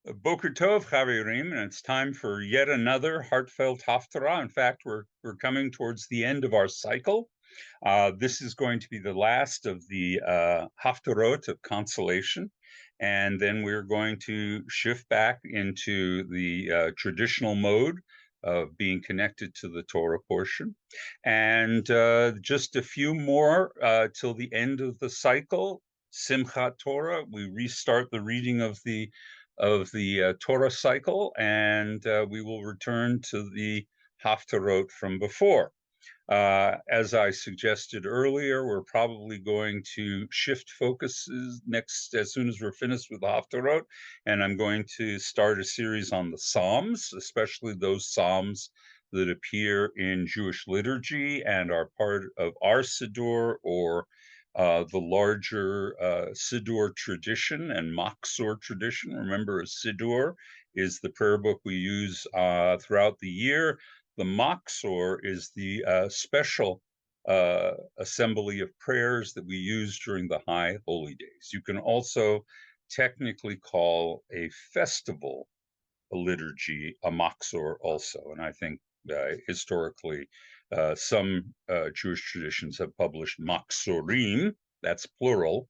Boker Tov, Chaverim, and it's time for yet another Heartfelt Haftarah. In fact, we're coming towards the end of our cycle. This is going to be the last of the Haftarot of consolation, and then we're going to shift back into the traditional mode of being connected to the Torah portion. And just a few more till the end of the cycle. Simchat Torah, we restart the reading of the Torah cycle, and we will return to the Haftarot from before. As I suggested earlier, we're probably going to shift focuses next as soon as we're finished with the Haftarot, and I'm going to start a series on the Psalms, especially those Psalms that appear in Jewish liturgy and are part of our Siddur or the larger Siddur tradition and Machzor tradition. Remember, a Siddur is the prayer book we use throughout the year. The Machzor is the special assembly of prayers that we use during the High Holy Days. You can also technically call a festival a liturgy a Machzor also, and I think historically some Jewish traditions have published Machzorim, that's plural,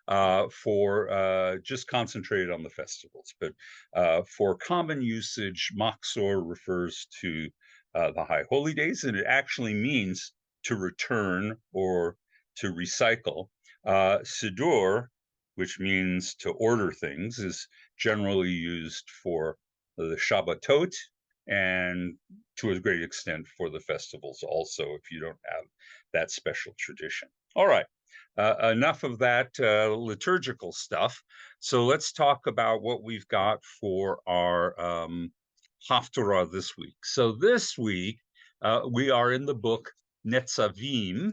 for just concentrated on the festivals. But for common usage, Machzor refers to the High Holy Days, and it actually means to return or to recycle. Siddur, which means to order things, is generally used for the Shabbatot and to a great extent for the festivals also, if you don't have that special tradition. All right, enough of that liturgical stuff. So let's talk about what we've got for our Haftarah this week. So this week, we are in the book Nitzavim,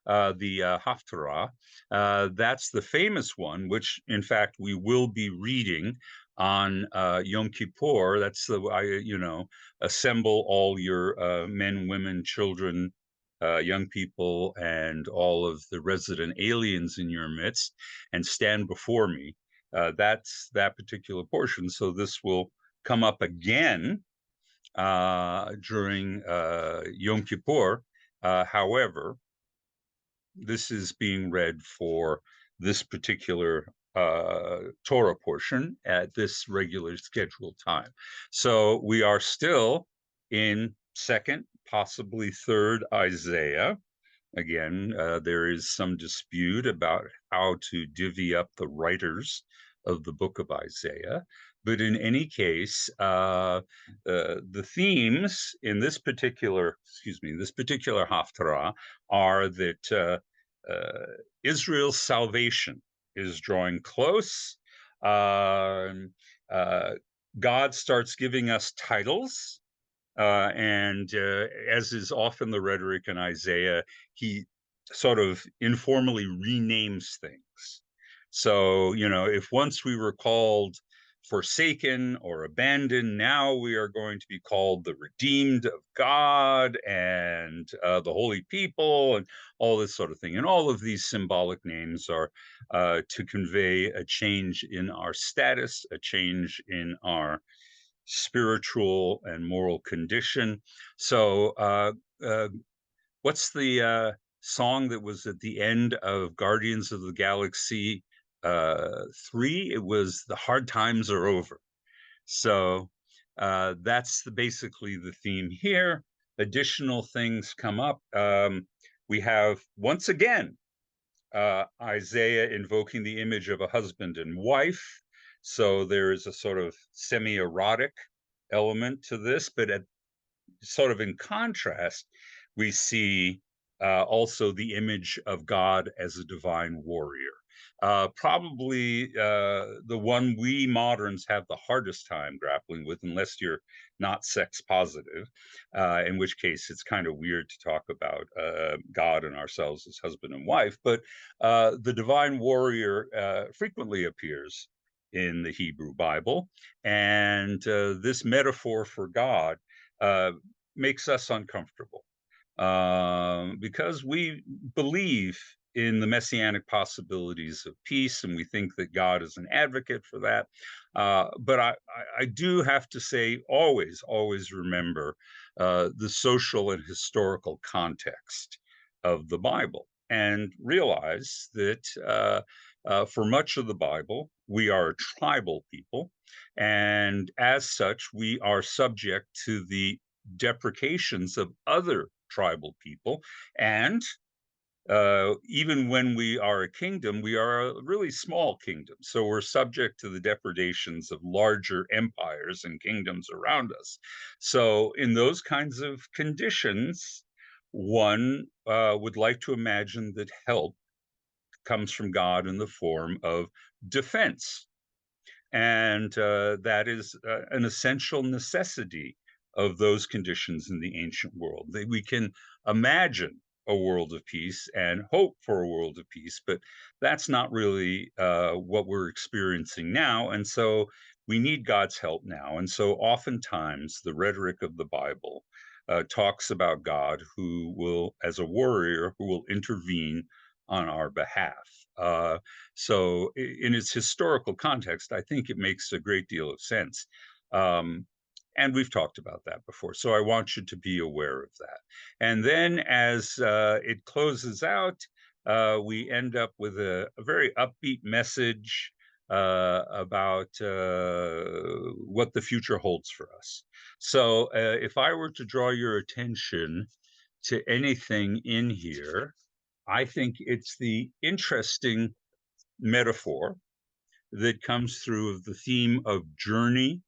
the Haftarah. That's the famous one, which in fact we will be reading on Yom Kippur. That's assemble all your men, women, children, young people, and all of the resident aliens in your midst, and stand before me. That's that particular portion. So this will come up again during Yom Kippur. However, this is being read for this particular Torah portion at this regular scheduled time. So we are still in second, possibly third Isaiah. Again, there is some dispute about how to divvy up the writers of the book of Isaiah. But in any case, the themes in this particular Haftarah are that Israel's salvation is drawing close. God starts giving us titles, and as is often the rhetoric in Isaiah, he sort of informally renames things. So, if once we were called forsaken or abandoned, now we are going to be called the redeemed of God and the holy people and all this sort of thing. And all of these symbolic names are to convey a change in our status, a change in our spiritual and moral condition. So what's the song that was at the end of Guardians of the Galaxy 3? It was "The Hard Times Are Over." So that's basically the theme here. Additional things come up. We have, once again, Isaiah invoking the image of a husband and wife. So there is a sort of semi-erotic element to this, but sort of in contrast, we see also the image of God as a divine warrior. Probably the one we moderns have the hardest time grappling with, unless you're not sex positive, in which case it's kind of weird to talk about God and ourselves as husband and wife. But the divine warrior frequently appears in the Hebrew Bible, and this metaphor for God makes us uncomfortable because we believe in the messianic possibilities of peace, and we think that God is an advocate for that. But I do have to say, always remember the social and historical context of the Bible, and realize that for much of the Bible, we are a tribal people, and as such, we are subject to the deprecations of other tribal people. And even when we are a kingdom, we are a really small kingdom. So we're subject to the depredations of larger empires and kingdoms around us. So in those kinds of conditions, one would like to imagine that help comes from God in the form of defense. And that is an essential necessity of those conditions in the ancient world. We can imagine a world of peace and hope for a world of peace, but that's not really what we're experiencing now. And so we need God's help now. And so oftentimes the rhetoric of the Bible talks about God who will, as a warrior, who will intervene on our behalf. So in its historical context, I think it makes a great deal of sense. And we've talked about that before. So I want you to be aware of that. And then as it closes out, we end up with a very upbeat message about what the future holds for us. So if I were to draw your attention to anything in here, I think it's the interesting metaphor that comes through of the theme of journey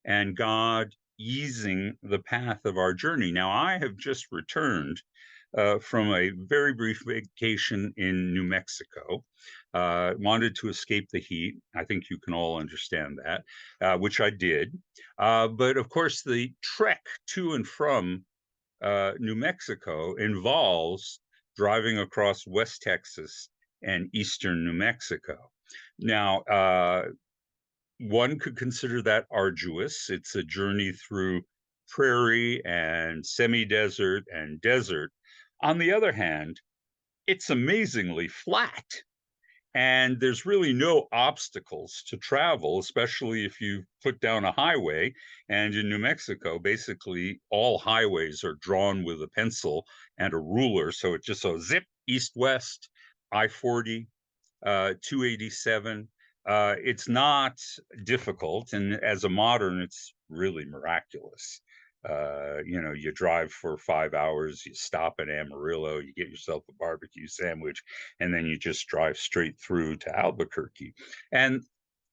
and God easing the path of our journey. Now, I have just returned from a very brief vacation in New Mexico. Wanted to escape the heat. I think you can all understand that, which I did. But of course, the trek to and from New Mexico involves driving across West Texas and eastern New Mexico. Now, one could consider that arduous. It's a journey through prairie and semi-desert and desert. On the other hand, it's amazingly flat. And there's really no obstacles to travel, especially if you put down a highway. And in New Mexico, basically all highways are drawn with a pencil and a ruler. So it just so zip east-west, I-40, 287. It's not difficult. And as a modern, it's really miraculous. You drive for 5 hours, you stop in Amarillo, you get yourself a barbecue sandwich, and then you just drive straight through to Albuquerque. And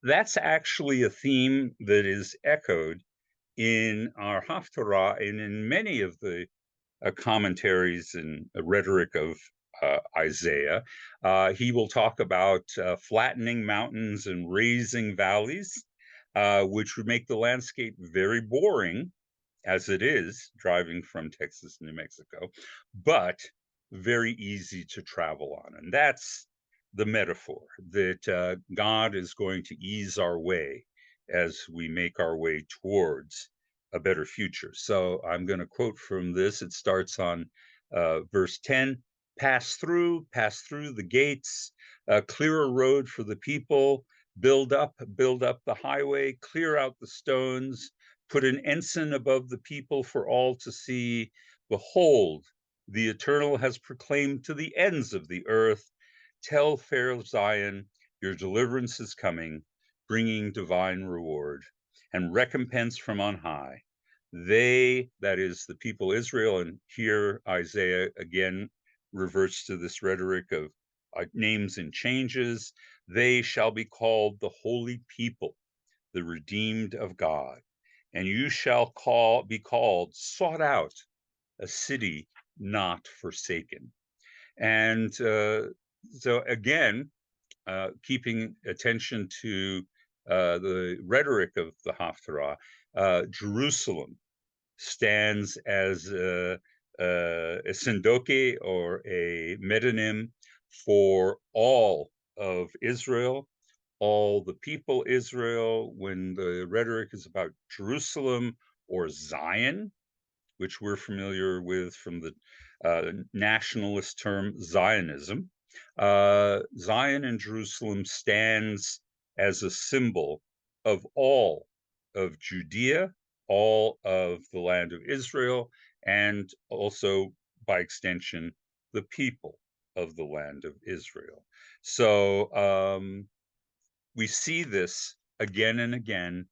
that's actually a theme that is echoed in our Haftarah and in many of the commentaries and rhetoric of Isaiah. He will talk about flattening mountains and raising valleys, which would make the landscape very boring, as it is driving from Texas to New Mexico, but very easy to travel on. And that's the metaphor, that God is going to ease our way as we make our way towards a better future. So I'm going to quote from this. It starts on verse 10. Pass through the gates, clear a road for the people, build up the highway, clear out the stones, put an ensign above the people for all to see. Behold, the Eternal has proclaimed to the ends of the earth. Tell fair Zion, your deliverance is coming, bringing divine reward and recompense from on high. They, that is the people Israel, and here Isaiah again reverts to this rhetoric of names and changes. They shall be called the holy people, the redeemed of God. And you shall be called sought out, a city not forsaken. And so again, keeping attention to the rhetoric of the Haftarah, Jerusalem stands as a syndoke or a metonym for all of Israel, all the people Israel. When the rhetoric is about Jerusalem or Zion, which we're familiar with from the nationalist term Zionism, Zion and Jerusalem stands as a symbol of all of Judea, all of the land of Israel, and also, by extension, the people of the land of Israel. So we see this again and again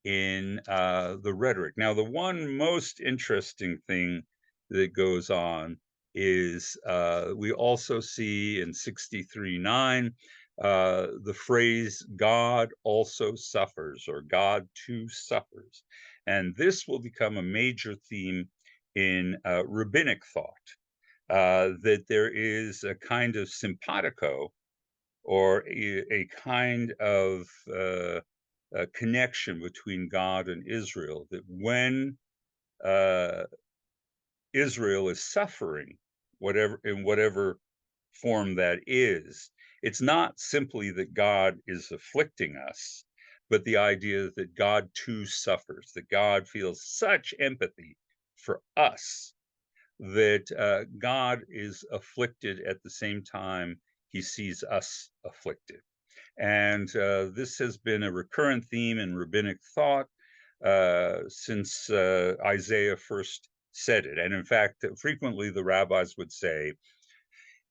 in the rhetoric. Now, the one most interesting thing that goes on is we also see in 63:9 the phrase "God also suffers" or "God too suffers," and this will become a major theme in rabbinic thought. That there is a kind of simpatico or a kind of a connection between God and Israel, that when uh, Israel is suffering, whatever form that is, it's not simply that God is afflicting us, but the idea that God too suffers, that God feels such empathy for us that God is afflicted at the same time he sees us afflicted. And this has been a recurrent theme in rabbinic thought since Isaiah first said it. And in fact, frequently the rabbis would say,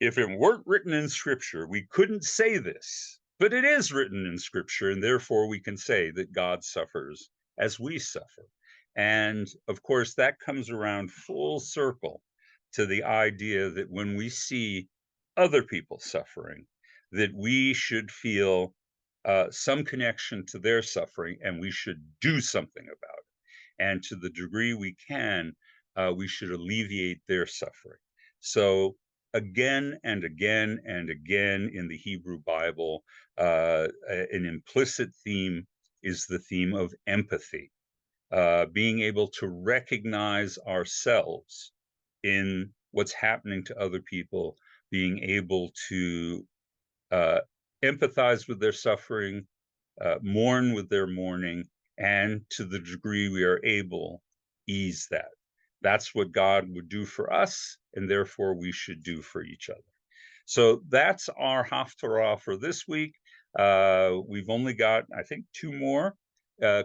if it weren't written in scripture, we couldn't say this, but it is written in scripture, and therefore we can say that God suffers as we suffer. And of course, that comes around full circle to the idea that when we see other people suffering, that we should feel some connection to their suffering, and we should do something about it. And to the degree we can, we should alleviate their suffering. So again and again and again in the Hebrew Bible, an implicit theme is the theme of empathy, being able to recognize ourselves in what's happening to other people, being able to empathize with their suffering, mourn with their mourning, and to the degree we are able, ease that. That's what God would do for us, and therefore we should do for each other. So that's our Haftarah for this week. We've only got, I think, 2 more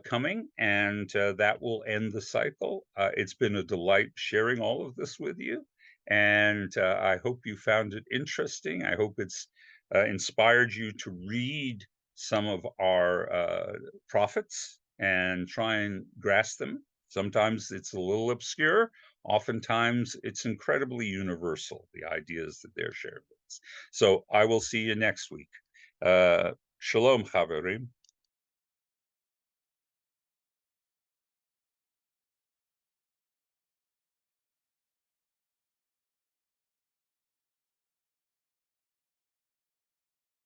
coming, and that will end the cycle. It's been a delight sharing all of this with you, and I hope you found it interesting. I hope it's inspired you to read some of our prophets and try and grasp them. Sometimes it's a little obscure. Oftentimes it's incredibly universal, the ideas that they're shared with us. So I will see you next week. Shalom, Chaverim.